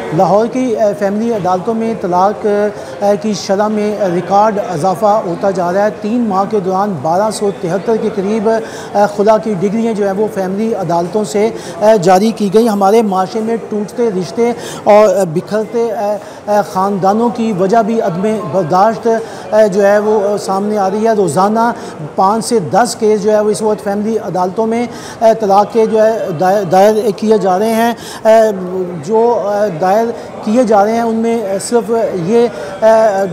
लाहौर की फ़ैमिली अदालतों में तलाक की शरह में रिकॉर्ड इजाफ़ा होता जा रहा है। 3 माह के दौरान 1273 के करीब खुला की डिग्रियाँ जो है वो फ़ैमिली अदालतों से जारी की गई। हमारे माशरे में टूटते रिश्ते और बिखरते ख़ानदानों की वजह भी अदम बर्दाश्त जो है वो सामने आ रही है। रोज़ाना 5 से 10 केस जो है वो इस वक्त फ़ैमिली अदालतों में तलाक के जो है दायर किए जा रहे हैं। जो दायर किए जा रहे हैं उनमें सिर्फ ये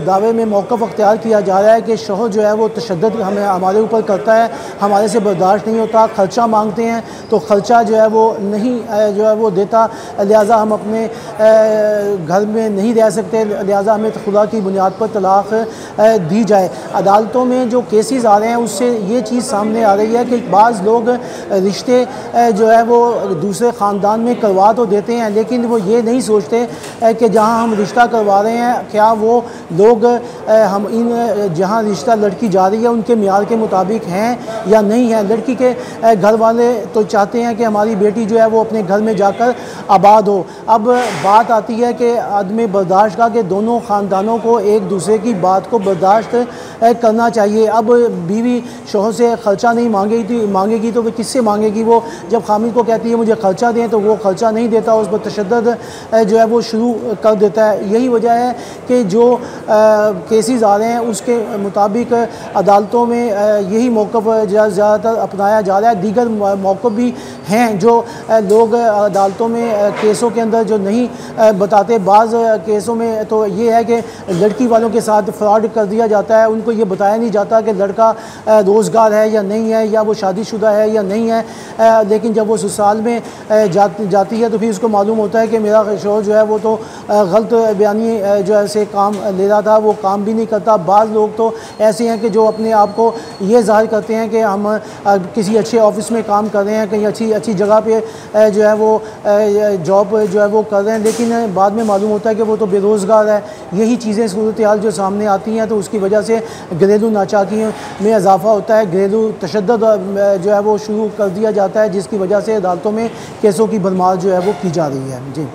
दावे में मौक़िफ़ अख्तियार किया जा रहा है कि शौहर जो है वो तशद्दुद हमारे ऊपर करता है, हमारे से बर्दाश्त नहीं होता, ख़र्चा मांगते हैं तो ख़र्चा जो है वो नहीं जो है वो देता, लिहाजा हम अपने घर में नहीं रह सकते, लिहाजा हमें खुदा की बुनियाद पर तलाक दी जाए। अदालतों में जो केसेस आ रहे हैं उससे ये चीज़ सामने आ रही है कि बाज़ लोग रिश्ते जो है वो दूसरे ख़ानदान में करवा तो देते हैं, लेकिन वो ये नहीं सोचते कि जहाँ हम रिश्ता करवा रहे हैं क्या वो लोग हम इन जहाँ रिश्ता लड़की जा रही है उनके मियार के मुताबिक हैं या नहीं है। लड़की के घर वाले तो चाहते हैं कि हमारी बेटी जो है वो अपने घर में जाकर आबाद हो। अब बात आती है कि आदमी बर्दाश्त का कि दोनों ख़ानदानों को एक दूसरे की बात को बर्दाश्त करना चाहिए। अब बीवी शौहर से ख़र्चा नहीं मांगेगी तो वो किससे मांगेगी? वो जब खामिद को कहती है मुझे ख़र्चा दें तो वो ख़र्चा नहीं देता, उस पर तशद्दुद जो है वो शुरू कर देता है। यही वजह है कि जो केसेस आ रहे हैं उसके मुताबिक अदालतों में यही मौक़िफ़ ज़्यादातर अपनाया जा रहा है। दीगर मौक़िफ़ भी हैं जो लोग अदालतों में केसों के अंदर जो नहीं बताते। बाज़ केसों में तो ये है कि लड़की वालों के साथ फ्रॉड कर दिया जाता है, उनको ये बताया नहीं जाता कि लड़का रोज़गार है या नहीं है, या वो शादीशुदा है या नहीं है। लेकिन जब वो ससुराल में जाती है तो फिर उसको मालूम होता है कि मेरा शौहर जो है वो तो गलत बयानी जो ऐसे काम ले रहा था, वो काम भी नहीं करता। बाज़ लोग तो ऐसे हैं कि जो अपने आप को ये ज़ाहिर करते हैं कि हम किसी अच्छे ऑफिस में काम कर रहे हैं, कहीं अच्छी जगह पे जो है वो जॉब जो है वो कर रहे हैं, लेकिन बाद में मालूम होता है कि वो तो बेरोज़गार है। यही चीज़ें सूरत हाल जो सामने आती हैं तो उसकी वजह से घरेलू नाचाकियों में इजाफ़ा होता है, घरेलू तशद्दुद जो है वो शुरू कर दिया जाता है, जिसकी वजह से अदालतों में केसों की भरमार जो है वो की जा रही है। जी।